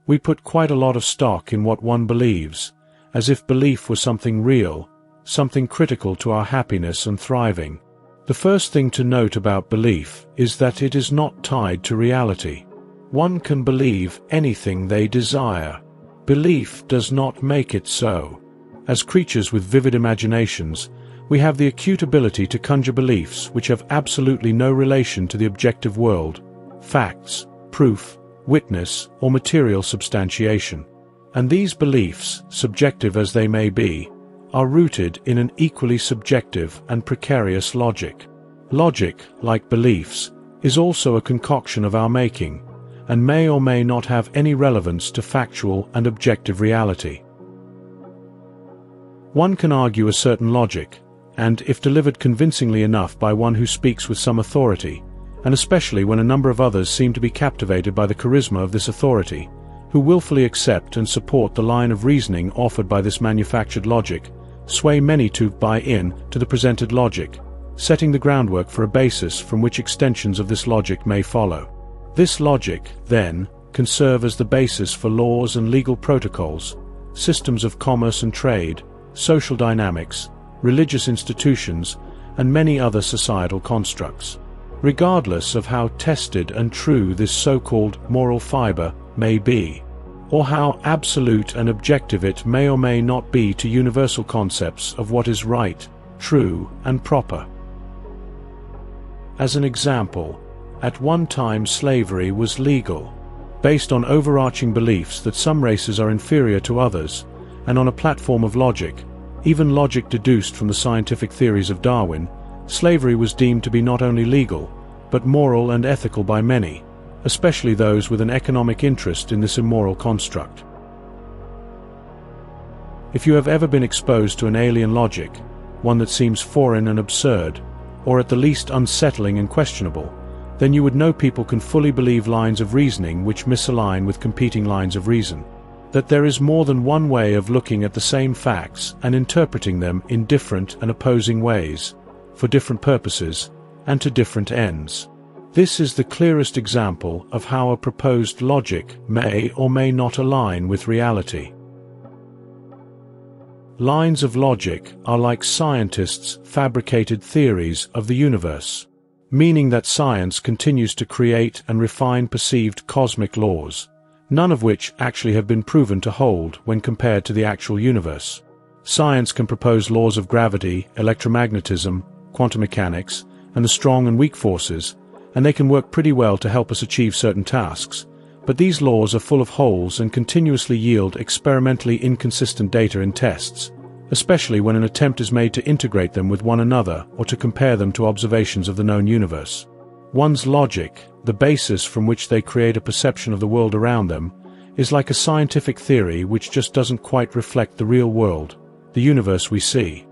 We put quite a lot of stock in what one believes, as if belief was something real, something critical to our happiness and thriving. The first thing to note about belief is that it is not tied to reality. One can believe anything they desire. Belief does not make it so. As creatures with vivid imaginations, we have the acute ability to conjure beliefs which have absolutely no relation to the objective world, facts, proof, witness, or material substantiation. And these beliefs, subjective as they may be, are rooted in an equally subjective and precarious logic. Logic, like beliefs, is also a concoction of our making, and may or may not have any relevance to factual and objective reality. One can argue a certain logic, and if delivered convincingly enough by one who speaks with some authority, and especially when a number of others seem to be captivated by the charisma of this authority, who willfully accept and support the line of reasoning offered by this manufactured logic, sway many to buy in to the presented logic, setting the groundwork for a basis from which extensions of this logic may follow. This logic, then, can serve as the basis for laws and legal protocols, systems of commerce and trade, social dynamics, religious institutions, and many other societal constructs. Regardless of how tested and true this so-called moral fiber may be, or how absolute and objective it may or may not be to universal concepts of what is right, true, and proper. As an example, at one time slavery was legal, based on overarching beliefs that some races are inferior to others, and on a platform of logic, even logic deduced from the scientific theories of Darwin. Slavery was deemed to be not only legal, but moral and ethical by many, especially those with an economic interest in this immoral construct. If you have ever been exposed to an alien logic, one that seems foreign and absurd, or at the least unsettling and questionable, then you would know people can fully believe lines of reasoning which misalign with competing lines of reason. That there is more than one way of looking at the same facts and interpreting them in different and opposing ways, for different purposes, and to different ends. This is the clearest example of how a proposed logic may or may not align with reality. Lines of logic are like scientists' fabricated theories of the universe, meaning that science continues to create and refine perceived cosmic laws, none of which actually have been proven to hold when compared to the actual universe. Science can propose laws of gravity, electromagnetism, quantum mechanics, and the strong and weak forces, and they can work pretty well to help us achieve certain tasks, but these laws are full of holes and continuously yield experimentally inconsistent data in tests, especially when an attempt is made to integrate them with one another or to compare them to observations of the known universe. One's logic, the basis from which they create a perception of the world around them, is like a scientific theory which just doesn't quite reflect the real world, the universe we see.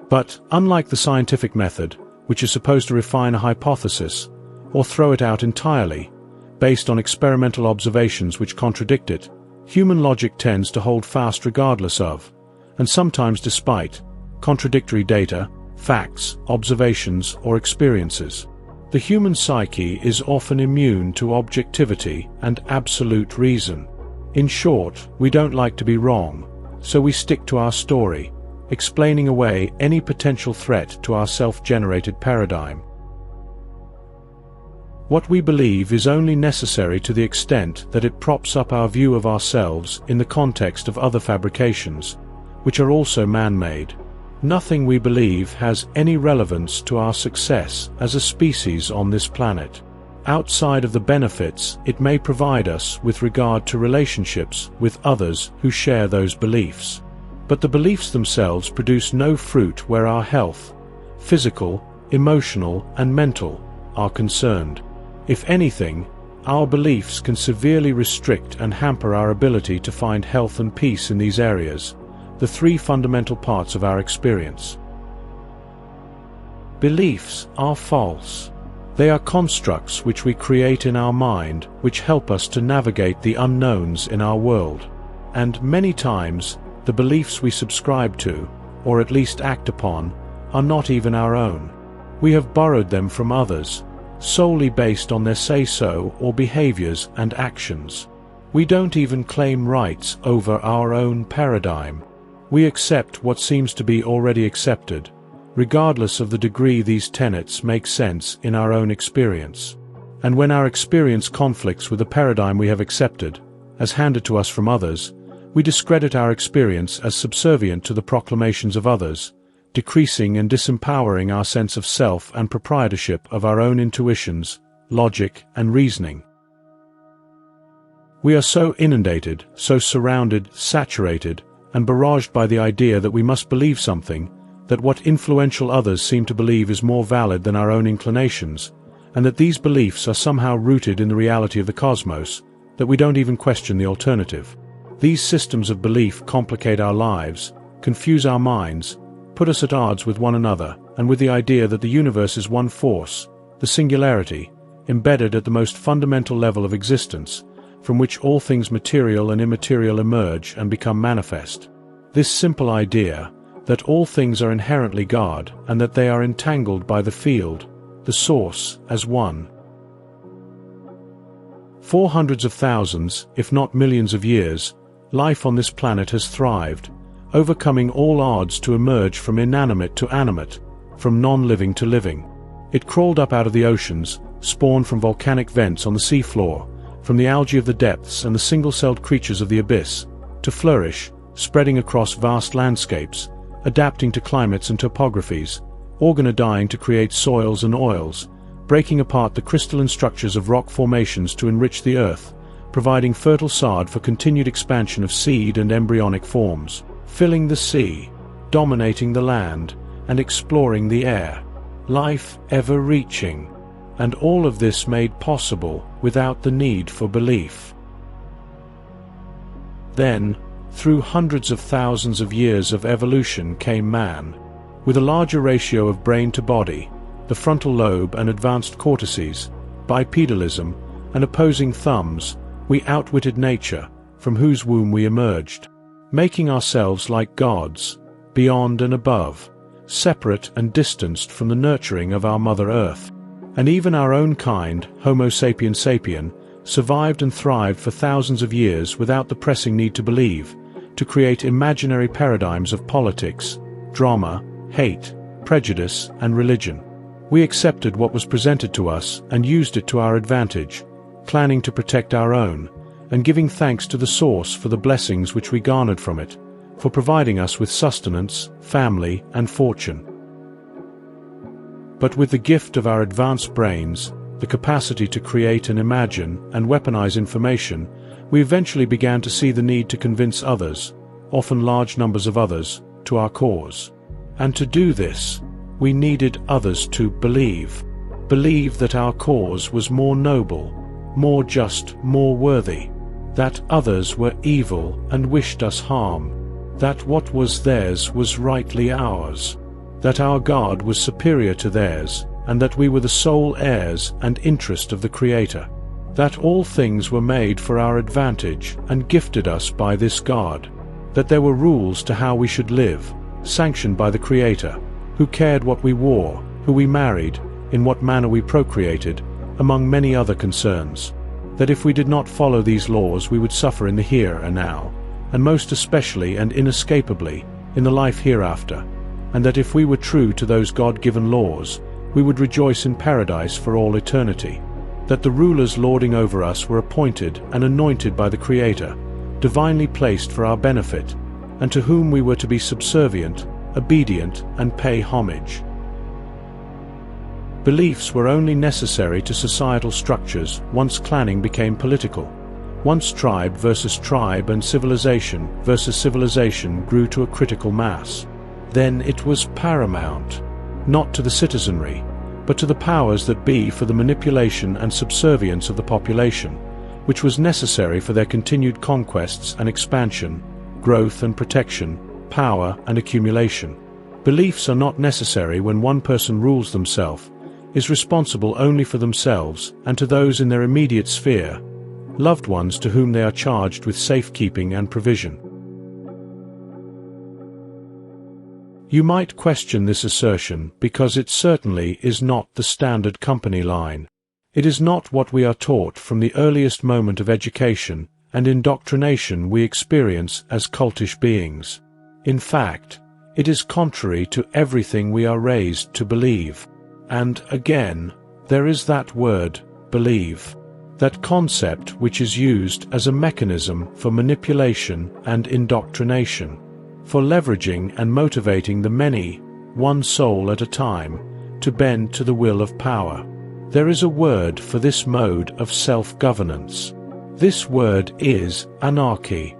But, unlike the scientific method, which is supposed to refine a hypothesis, or throw it out entirely, based on experimental observations which contradict it, human logic tends to hold fast regardless of, and sometimes despite, contradictory data, facts, observations, or experiences. The human psyche is often immune to objectivity and absolute reason. In short, we don't like to be wrong, so we stick to our story, explaining away any potential threat to our self-generated paradigm. What we believe is only necessary to the extent that it props up our view of ourselves in the context of other fabrications, which are also man-made. Nothing we believe has any relevance to our success as a species on this planet, outside of the benefits it may provide us with regard to relationships with others who share those beliefs. But the beliefs themselves produce no fruit where our health, physical, emotional, and mental, are concerned. If anything, our beliefs can severely restrict and hamper our ability to find health and peace in these areas, the three fundamental parts of our experience. Beliefs are false. They are constructs which we create in our mind which help us to navigate the unknowns in our world. And many times, the beliefs we subscribe to, or at least act upon, are not even our own. We have borrowed them from others, solely based on their say-so or behaviors and actions. We don't even claim rights over our own paradigm. We accept what seems to be already accepted, regardless of the degree these tenets make sense in our own experience. And when our experience conflicts with the paradigm we have accepted, as handed to us from others, we discredit our experience as subservient to the proclamations of others, decreasing and disempowering our sense of self and proprietorship of our own intuitions, logic, and reasoning. We are so inundated, so surrounded, saturated, and barraged by the idea that we must believe something, that what influential others seem to believe is more valid than our own inclinations, and that these beliefs are somehow rooted in the reality of the cosmos, that we don't even question the alternative. These systems of belief complicate our lives, confuse our minds, put us at odds with one another and with the idea that the universe is one force, the singularity, embedded at the most fundamental level of existence, from which all things material and immaterial emerge and become manifest. This simple idea, that all things are inherently God and that they are entangled by the field, the source, as one. For hundreds of thousands, if not millions of years, life on this planet has thrived, overcoming all odds to emerge from inanimate to animate, from non-living to living. It crawled up out of the oceans, spawned from volcanic vents on the seafloor, from the algae of the depths and the single-celled creatures of the abyss, to flourish, spreading across vast landscapes, adapting to climates and topographies, organodying to create soils and oils, breaking apart the crystalline structures of rock formations to enrich the earth, providing fertile sod for continued expansion of seed and embryonic forms, filling the sea, dominating the land, and exploring the air. Life ever-reaching. And all of this made possible without the need for belief. Then, through hundreds of thousands of years of evolution came man. With a larger ratio of brain to body, the frontal lobe and advanced cortices, bipedalism, and opposing thumbs, we outwitted nature, from whose womb we emerged, making ourselves like gods, beyond and above, separate and distanced from the nurturing of our Mother Earth. And even our own kind, Homo sapiens sapien, survived and thrived for thousands of years without the pressing need to believe, to create imaginary paradigms of politics, drama, hate, prejudice, and religion. We accepted what was presented to us and used it to our advantage, planning to protect our own, and giving thanks to the source for the blessings which we garnered from it, for providing us with sustenance, family, and fortune. But with the gift of our advanced brains, the capacity to create and imagine and weaponize information, we eventually began to see the need to convince others, often large numbers of others, to our cause. And to do this, we needed others to believe that our cause was more noble, more just, more worthy, that others were evil and wished us harm, that what was theirs was rightly ours, that our God was superior to theirs, and that we were the sole heirs and interest of the Creator, that all things were made for our advantage and gifted us by this God, that there were rules to how we should live, sanctioned by the Creator, who cared what we wore, who we married, in what manner we procreated, among many other concerns, that if we did not follow these laws we would suffer in the here and now, and most especially and inescapably in the life hereafter, and that if we were true to those God-given laws, we would rejoice in paradise for all eternity, that the rulers lording over us were appointed and anointed by the Creator, divinely placed for our benefit, and to whom we were to be subservient, obedient, and pay homage. Beliefs were only necessary to societal structures once clanning became political. Once tribe versus tribe and civilization versus civilization grew to a critical mass. Then it was paramount, not to the citizenry, but to the powers that be for the manipulation and subservience of the population, which was necessary for their continued conquests and expansion, growth and protection, power and accumulation. Beliefs are not necessary when one person rules themselves, is responsible only for themselves and to those in their immediate sphere, loved ones to whom they are charged with safekeeping and provision. You might question this assertion because it certainly is not the standard company line. It is not what we are taught from the earliest moment of education and indoctrination we experience as cultish beings. In fact, it is contrary to everything we are raised to believe. And, again, there is that word, believe. That concept which is used as a mechanism for manipulation and indoctrination, for leveraging and motivating the many, one soul at a time, to bend to the will of power. There is a word for this mode of self-governance. This word is anarchy.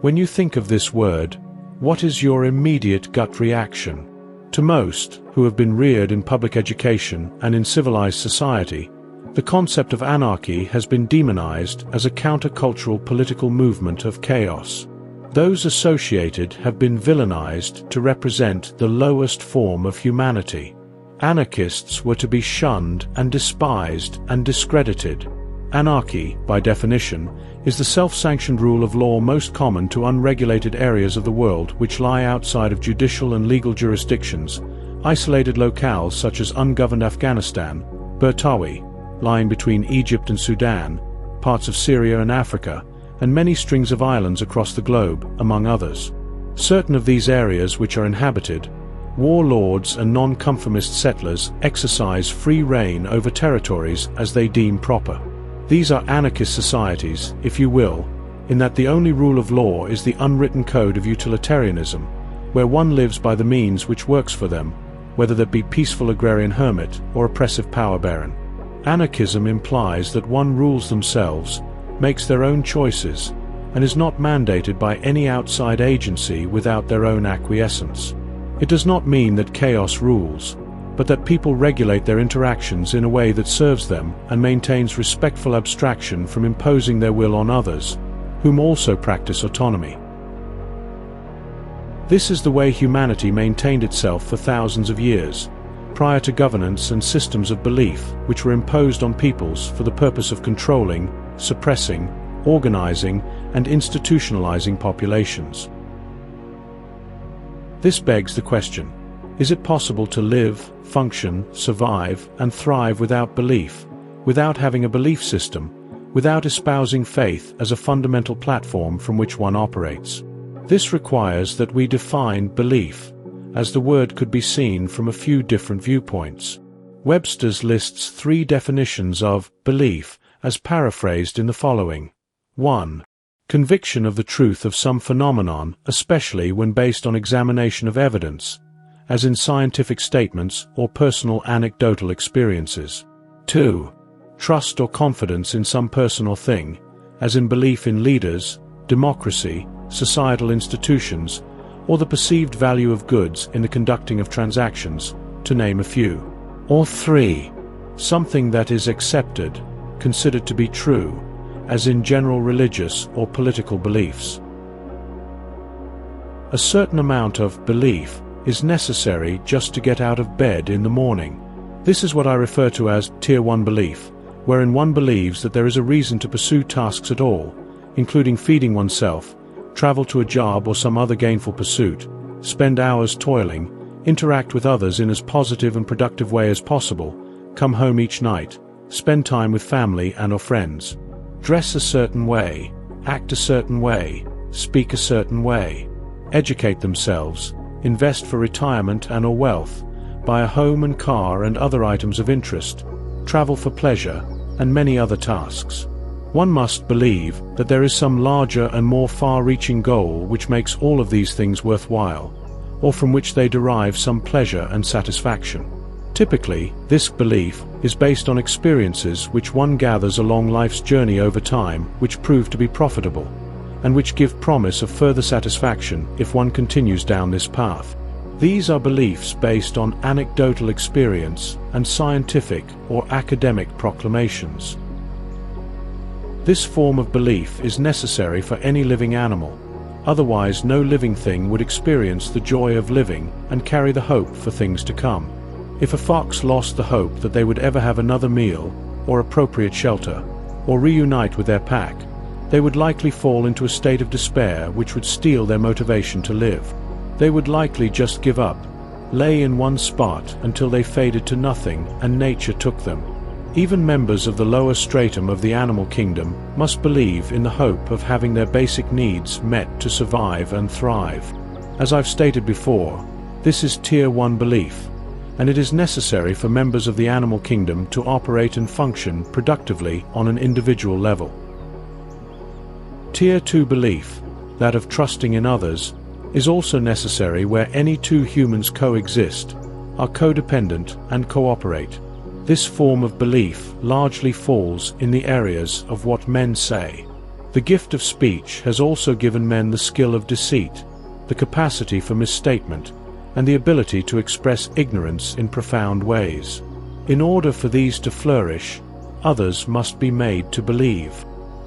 When you think of this word, what is your immediate gut reaction? To most, who have been reared in public education and in civilized society, the concept of anarchy has been demonized as a countercultural political movement of chaos. Those associated have been villainized to represent the lowest form of humanity. Anarchists were to be shunned and despised and discredited. Anarchy, by definition, is the self-sanctioned rule of law most common to unregulated areas of the world which lie outside of judicial and legal jurisdictions, isolated locales such as ungoverned Afghanistan, Bertawi, lying between Egypt and Sudan, parts of Syria and Africa, and many strings of islands across the globe, among others. Certain of these areas which are inhabited, warlords and non-conformist settlers exercise free reign over territories as they deem proper. These are anarchist societies, if you will, in that the only rule of law is the unwritten code of utilitarianism, where one lives by the means which works for them, whether that be peaceful agrarian hermit or oppressive power baron. Anarchism implies that one rules themselves, makes their own choices, and is not mandated by any outside agency without their own acquiescence. It does not mean that chaos rules, but that people regulate their interactions in a way that serves them and maintains respectful abstraction from imposing their will on others, whom also practice autonomy. This is the way humanity maintained itself for thousands of years, prior to governance and systems of belief which were imposed on peoples for the purpose of controlling, suppressing, organizing, and institutionalizing populations. This begs the question, is it possible to live, function, survive, and thrive without belief, without having a belief system, without espousing faith as a fundamental platform from which one operates? This requires that we define belief, as the word could be seen from a few different viewpoints. Webster's lists 3 definitions of belief as paraphrased in the following. 1. Conviction of the truth of some phenomenon, especially when based on examination of evidence, as in scientific statements or personal anecdotal experiences. 2. Trust or confidence in some person or thing, as in belief in leaders, democracy, societal institutions, or the perceived value of goods in the conducting of transactions, to name a few. Or 3. Something that is accepted, considered to be true, as in general religious or political beliefs. A certain amount of belief is necessary just to get out of bed in the morning. This is what I refer to as Tier 1 belief, wherein one believes that there is a reason to pursue tasks at all, including feeding oneself, travel to a job or some other gainful pursuit, spend hours toiling, interact with others in as positive and productive way as possible, come home each night, spend time with family and or friends, dress a certain way, act a certain way, speak a certain way, educate themselves, invest for retirement and or wealth, buy a home and car and other items of interest, travel for pleasure, and many other tasks. One must believe that there is some larger and more far-reaching goal which makes all of these things worthwhile, or from which they derive some pleasure and satisfaction. Typically, this belief is based on experiences which one gathers along life's journey over time which prove to be profitable, and which give promise of further satisfaction if one continues down this path. These are beliefs based on anecdotal experience and scientific or academic proclamations. This form of belief is necessary for any living animal, otherwise no living thing would experience the joy of living and carry the hope for things to come. If a fox lost the hope that they would ever have another meal, or appropriate shelter, or reunite with their pack, they would likely fall into a state of despair which would steal their motivation to live. They would likely just give up, lay in one spot until they faded to nothing and nature took them. Even members of the lower stratum of the animal kingdom must believe in the hope of having their basic needs met to survive and thrive. As I've stated before, this is Tier 1 belief, and it is necessary for members of the animal kingdom to operate and function productively on an individual level. Tier 2 belief, that of trusting in others, is also necessary where any two humans coexist, are codependent and cooperate. This form of belief largely falls in the areas of what men say. The gift of speech has also given men the skill of deceit, the capacity for misstatement, and the ability to express ignorance in profound ways. In order for these to flourish, others must be made to believe.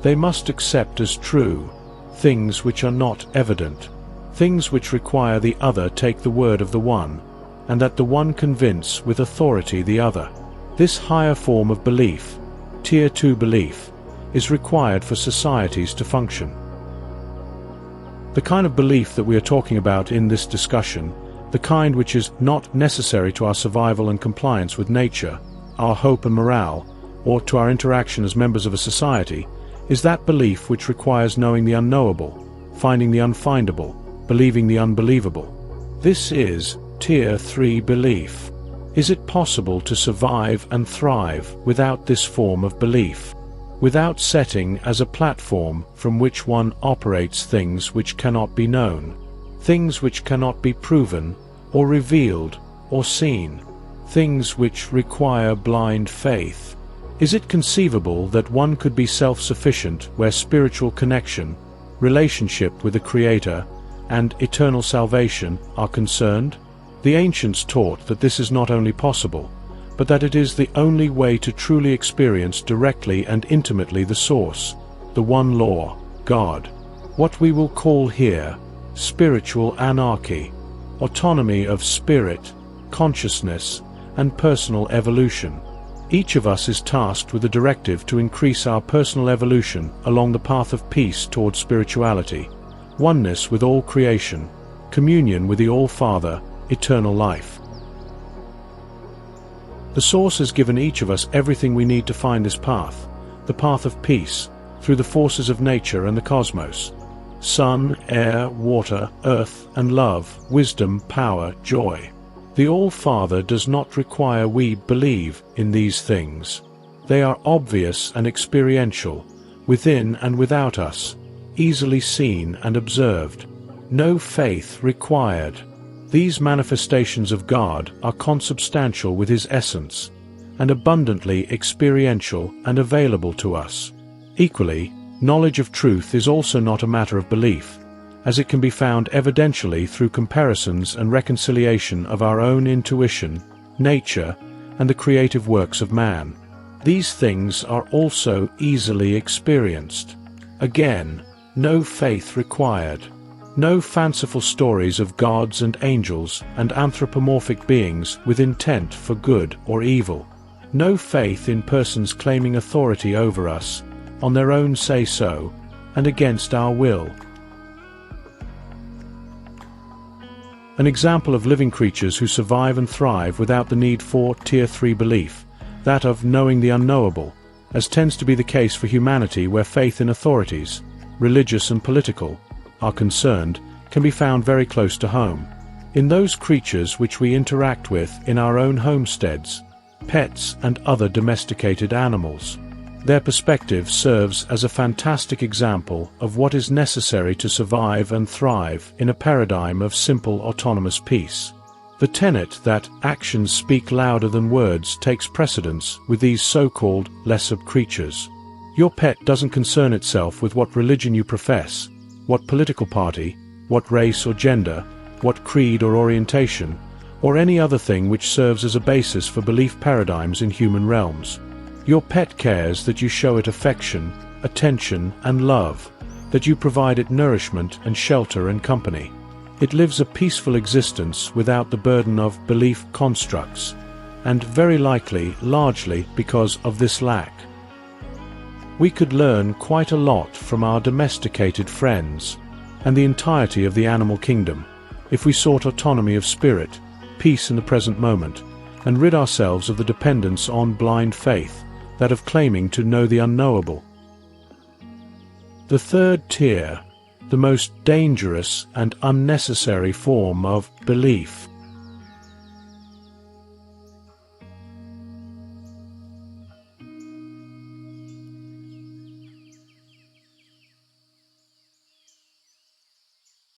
They must accept as true things which are not evident, things which require the other take the word of the one, and that the one convince with authority the other. This higher form of belief, Tier 2 belief, is required for societies to function. The kind of belief that we are talking about in this discussion, the kind which is not necessary to our survival and compliance with nature, our hope and morale, or to our interaction as members of a society, is that belief which requires knowing the unknowable, finding the unfindable, believing the unbelievable. This is Tier 3 belief. Is it possible to survive and thrive without this form of belief? Without setting as a platform from which one operates things which cannot be known, things which cannot be proven, or revealed, or seen, things which require blind faith? Is it conceivable that one could be self-sufficient where spiritual connection, relationship with the Creator, and eternal salvation are concerned? The ancients taught that this is not only possible, but that it is the only way to truly experience directly and intimately the Source, the one law, God. What we will call here spiritual anarchy, autonomy of spirit, consciousness, and personal evolution. Each of us is tasked with a directive to increase our personal evolution along the path of peace toward spirituality, oneness with all creation, communion with the All-Father, eternal life. The Source has given each of us everything we need to find this path, the path of peace, through the forces of nature and the cosmos. Sun, air, water, earth, and love, wisdom, power, joy. The All-Father does not require we believe in these things. They are obvious and experiential, within and without us, easily seen and observed. No faith required. These manifestations of God are consubstantial with His essence, and abundantly experiential and available to us. Equally, knowledge of truth is also not a matter of belief, as it can be found evidentially through comparisons and reconciliation of our own intuition, nature, and the creative works of man. These things are also easily experienced. Again, no faith required. No fanciful stories of gods and angels and anthropomorphic beings with intent for good or evil. No faith in persons claiming authority over us, on their own say-so, and against our will. An example of living creatures who survive and thrive without the need for Tier 3 belief, that of knowing the unknowable, as tends to be the case for humanity where faith in authorities, religious and political, are concerned, can be found very close to home. In those creatures which we interact with in our own homesteads, pets and other domesticated animals. Their perspective serves as a fantastic example of what is necessary to survive and thrive in a paradigm of simple autonomous peace. The tenet that actions speak louder than words takes precedence with these so-called lesser creatures. Your pet doesn't concern itself with what religion you profess, what political party, what race or gender, what creed or orientation, or any other thing which serves as a basis for belief paradigms in human realms. Your pet cares that you show it affection, attention, and love, that you provide it nourishment and shelter and company. It lives a peaceful existence without the burden of belief constructs, and very likely largely because of this lack. We could learn quite a lot from our domesticated friends, and the entirety of the animal kingdom, if we sought autonomy of spirit, peace in the present moment, and rid ourselves of the dependence on blind faith, that of claiming to know the unknowable. The third tier, the most dangerous and unnecessary form of belief,